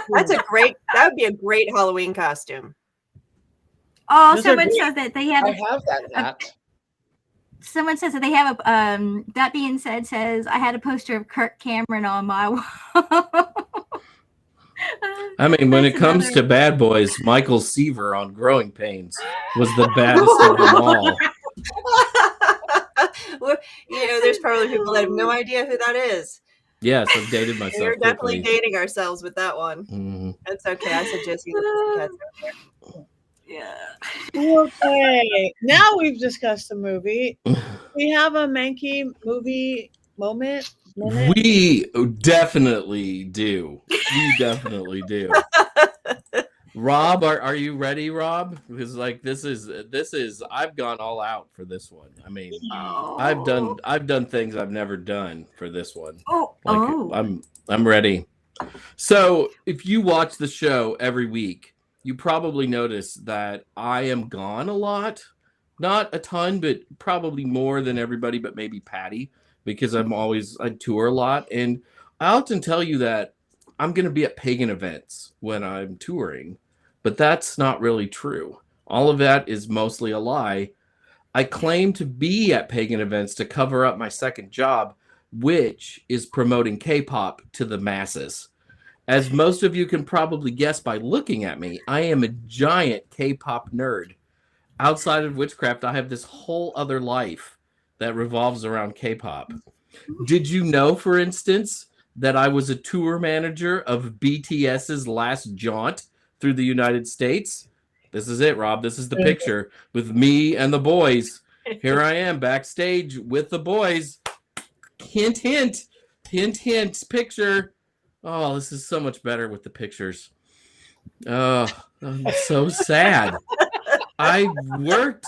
That would be a great Halloween costume. Oh, Those someone are great. says that they have. I have that hat. Someone says that they have a. That being said, says I had a poster of Kirk Cameron on my wall. I mean, when it comes to bad boys, Michael Seaver on Growing Pains was the baddest of them all. Well, you know, there's probably people that have no idea who that is. Yes, I've dated myself. We're definitely dating ourselves with that one. Mm-hmm. That's okay. I suggest you. Yeah. Okay. Now we've discussed the movie. We have a Mankey movie moment. We definitely do. We definitely do. Rob, are you ready, Rob? Because like this is I've gone all out for this one. I mean, I've done things I've never done for this one. I'm ready. So if you watch the show every week, you probably notice that I am gone a lot. Not a ton, but probably more than everybody, but maybe Patty, because I tour a lot. And I often tell you that I'm going to be at pagan events when I'm touring, but that's not really true. All of that is mostly a lie. I claim to be at pagan events to cover up my second job, which is promoting K-pop to the masses. As most of you can probably guess by looking at me, I am a giant K-pop nerd. Outside of witchcraft, I have this whole other life that revolves around K-pop. Did you know, for instance, that I was a tour manager of BTS's last jaunt through the United States? This is it, Rob. This is the picture with me and the boys. Here I am backstage with the boys. Hint, hint. Hint, hint. Picture. Oh, this is so much better with the pictures. Oh, I'm so sad. I worked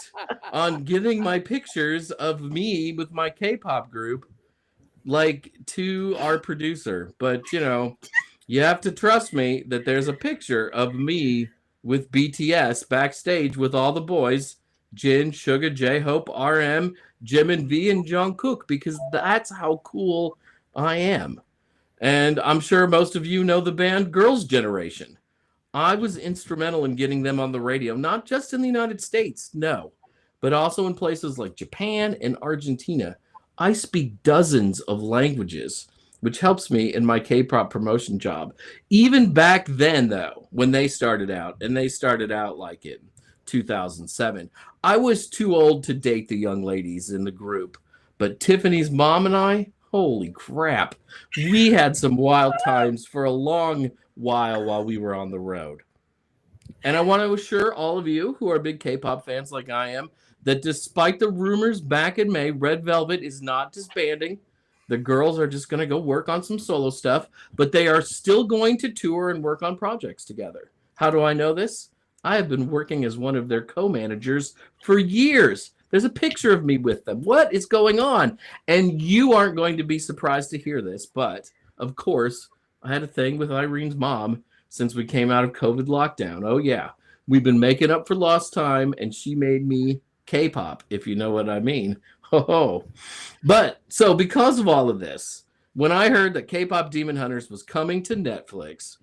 on getting my pictures of me with my K-pop group, like, to our producer. But, you know, you have to trust me that there's a picture of me with BTS backstage with all the boys, Jin, Suga, J-Hope, RM, Jimin, V, and Jungkook, because that's how cool I am. And I'm sure most of you know the band Girls' Generation. I was instrumental in getting them on the radio, not just in the United States, no, but also in places like Japan and Argentina. I speak dozens of languages, which helps me in my K-pop promotion job. Even back then, though, when they started out, and they started out like in 2007, I was too old to date the young ladies in the group. But Tiffany's mom and I, holy crap, we had some wild times for a long while we were on the road. And I want to assure all of you who are big K-pop fans like I am that despite the rumors back in May, Red Velvet is not disbanding. The girls are just going to go work on some solo stuff, but they are still going to tour and work on projects together. How do I know this? I have been working as one of their co-managers for years. There's a picture of me with them. What is going on? And you aren't going to be surprised to hear this, but of course, I had a thing with Irene's mom since we came out of COVID lockdown. Oh yeah, we've been making up for lost time, and she made me K-pop, if you know what I mean. Ho. But so because of all of this, when I heard that K-pop Demon Hunters was coming to Netflix,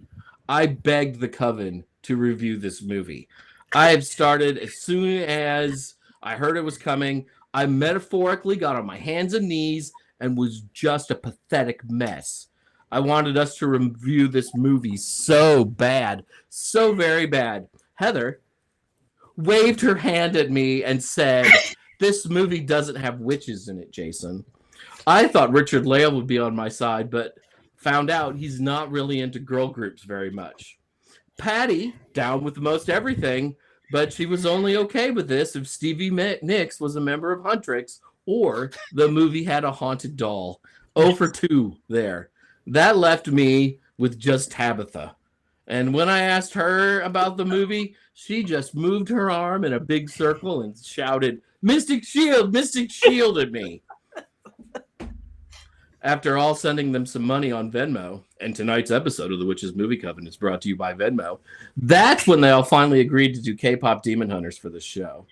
I begged the Coven to review this movie. I have started as soon as I heard it was coming. I metaphorically got on my hands and knees and was just a pathetic mess. I wanted us to review this movie so bad, so very bad. Heather waved her hand at me and said, "This movie doesn't have witches in it, Jason." I thought Richard Lale would be on my side, but found out he's not really into girl groups very much. Patty, down with most everything, but she was only okay with this if Stevie Nicks was a member of Huntrix or the movie had a haunted doll. 0 for 2 there. That left me with just Tabitha. And when I asked her about the movie, she just moved her arm in a big circle and shouted, Mystic Shield at me. After all sending them some money on Venmo, and tonight's episode of the Witches Movie Coven is brought to you by Venmo, that's when they all finally agreed to do K-pop Demon Hunters for the show.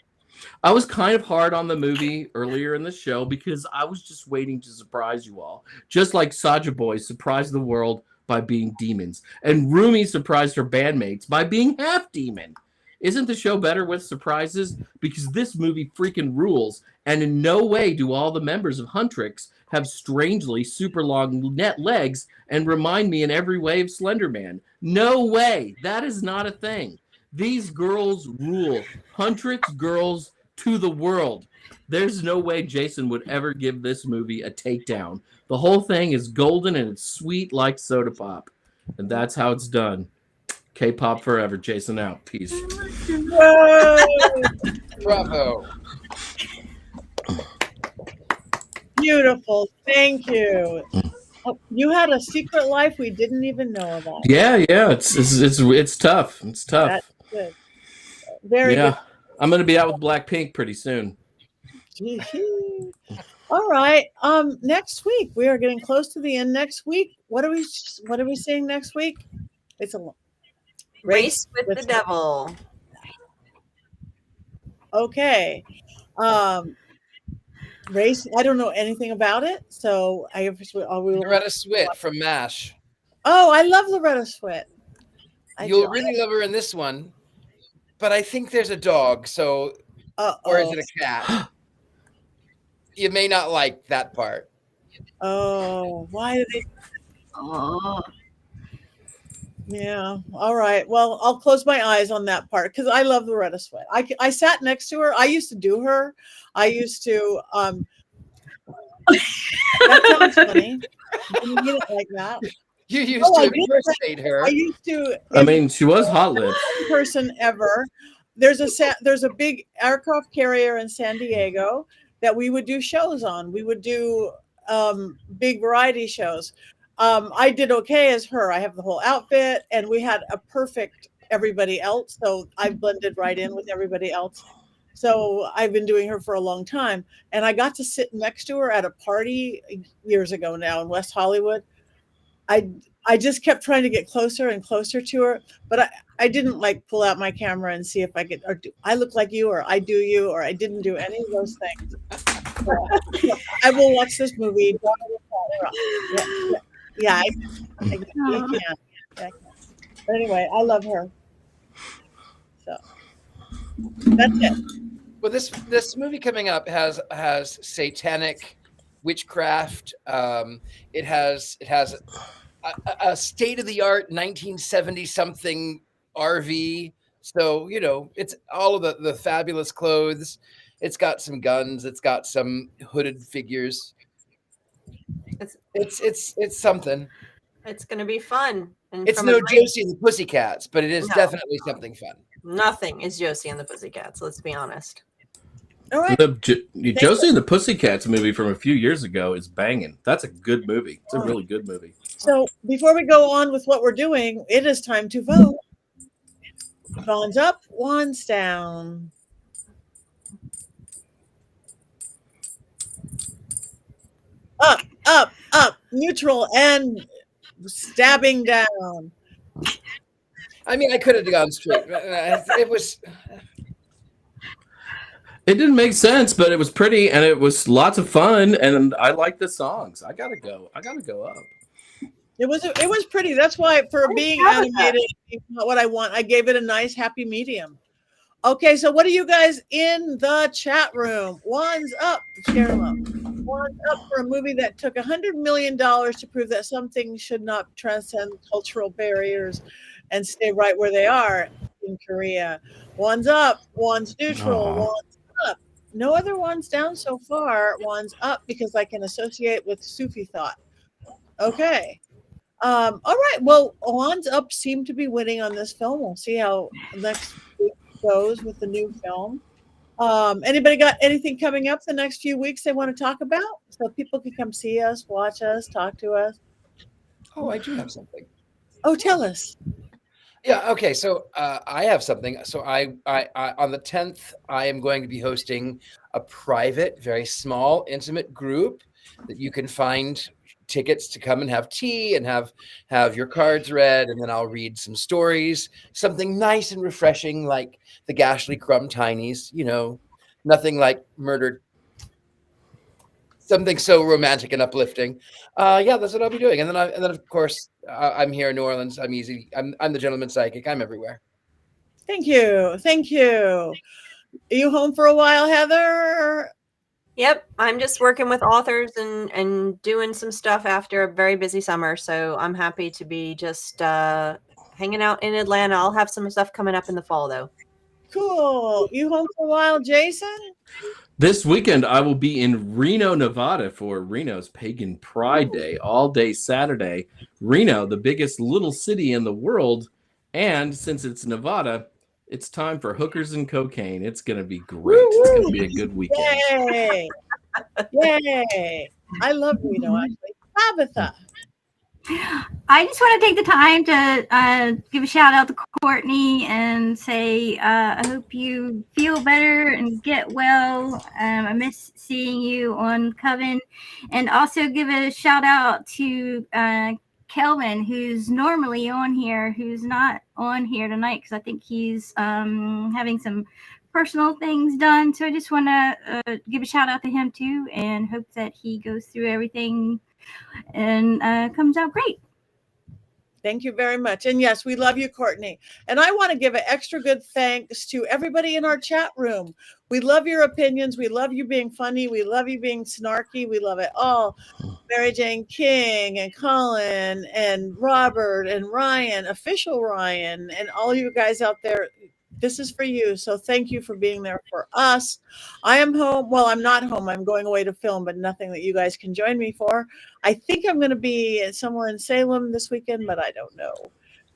I was kind of hard on the movie earlier in the show because I was just waiting to surprise you all, just like Saja Boy surprised the world by being demons, and Rumi surprised her bandmates by being half demon. Isn't the show better with surprises? Because this movie freaking rules, and in no way do all the members of Huntrix have strangely super long net legs and remind me in every way of Slender Man. No way. That is not a thing. These girls rule. Huntrix girls to the world. There's no way Jason would ever give this movie a takedown. The whole thing is golden and it's sweet like soda pop. And that's how it's done. K-pop forever. Jason out. Peace. Whoa! Bravo. Beautiful. Thank you. Oh, you had a secret life we didn't even know about. Yeah. It's tough. It's tough. That's good. Very good. I'm gonna be out with Blackpink pretty soon. All right. Next week we are getting close to the end. Next week, what are we seeing next week? It's a Race with the Devil. Okay. Race. I don't know anything about it, so I Loretta Swit from MASH. Oh, I love Loretta Swit. You'll really love her in this one, but I think there's a dog. So, or is it a cat? You may not like that part. Oh, why do they? Oh, Yeah. All right. Well, I'll close my eyes on that part because I love Loretta Swit. I sat next to her. I used to do her. I used to. That sounds funny. Didn't mean it like that. You used to impersonate her. I used to. I mean, she was hot lips. Person ever. There's a big aircraft carrier in San Diego that we would do shows on. We would do big variety shows. I did okay as her. I have the whole outfit, and we had a perfect everybody else. So I blended right in with everybody else. So I've been doing her for a long time, and I got to sit next to her at a party years ago now in West Hollywood. I just kept trying to get closer and closer to her, but I didn't like pull out my camera and see if I could, or do I look like you, or I do you, or I didn't do any of those things. I will watch this movie. Yeah, I can. But anyway, I love her. stuff. That's it. Well, this movie coming up has satanic witchcraft. It has a state of the art 1970 something RV. So it's all of the fabulous clothes. It's got some guns. It's got some hooded figures. It's something. It's going to be fun. And It's no Josie and the Pussycats, but it is definitely something fun. Nothing is Josie and the Pussycats. Let's be honest. All right. Josie and the Pussycats movie from a few years ago is banging. That's a good movie. It's a really good movie. So before we go on with what we're doing, it is time to vote. Wands up, wands down. Up, up, up, neutral, and stabbing down. I mean, I could have gone straight. It was. It didn't make sense, but it was pretty, and it was lots of fun, and I like the songs. I gotta go up. It was pretty. That's why, for being animated, it's not what I want. I gave it a nice happy medium. Okay, so what are you guys in the chat room? Wands up, share them up. Wands up for a movie that took $100 million to prove that some things should not transcend cultural barriers and stay right where they are in Korea. Wands up, wands neutral, wands up. No other wands down so far. Wands up because I can associate with Sufi thought. Okay. All right. Well, wands up seem to be winning on this film. We'll see how next week goes with the new film. Anybody got anything coming up the next few weeks they want to talk about so people can come see us, watch us, talk to us? Oh, I do have something. Oh, tell us. Yeah. Okay. So I have something. So I on the 10th, I am going to be hosting a private, very small, intimate group that you can find tickets to come and have tea and have your cards read, and then I'll read some stories, something nice and refreshing like the Gashly Crumb Tinies. Nothing like murdered. Something so romantic and uplifting. Yeah, that's what I'll be doing. And then of course I'm here in New Orleans. I'm easy. I'm the gentleman psychic. I'm everywhere. Thank you. Are you home for a while, Heather? Yep, I'm just working with authors and doing some stuff after a very busy summer. So I'm happy to be just hanging out in Atlanta. I'll have some stuff coming up in the fall, though. Cool. You home for a while, Jason? This weekend, I will be in Reno, Nevada for Reno's Pagan Pride Day, all day Saturday. Reno, the biggest little city in the world. And since it's Nevada, it's time for hookers and cocaine. It's going to be great. Woo-hoo. It's going to be a good weekend. Yay. Yay. I love Reno, actually. Tabitha. I just want to take the time to give a shout out to Courtney and say I hope you feel better and get well. I miss seeing you on Coven, and also give a shout out to Kelvin, who's normally on here, who's not on here tonight because I think he's having some personal things done. So I just want to give a shout out to him too, and hope that he goes through everything and comes out great. Thank you very much. And yes, we love you, Courtney. And I want to give an extra good thanks to everybody in our chat room. We love your opinions. We love you being funny. We love you being snarky. We love it all. Mary Jane King and Colin and Robert and Ryan, official Ryan, and all you guys out there. This is for you. So thank you for being there for us. I am home. Well, I'm not home. I'm going away to film, but nothing that you guys can join me for. I think I'm going to be somewhere in Salem this weekend, but I don't know.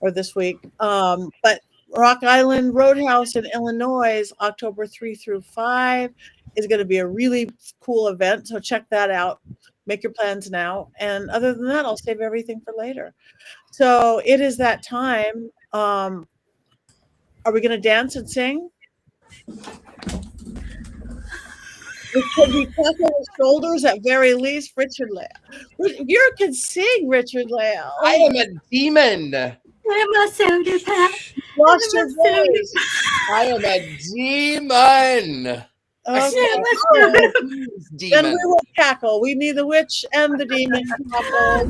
Or this week. But Rock Island Roadhouse in Illinois, October 3 through 5, is going to be a really cool event. So check that out. Make your plans now. And other than that, I'll save everything for later. So it is that time. Are we going to dance and sing? We could be tapping our shoulders at very least. Richard Lale. You can sing, Richard Lale. I am a demon. Lost your voice. I am a demon. Okay. Demon. Then we will cackle. We need the witch and the demon couple.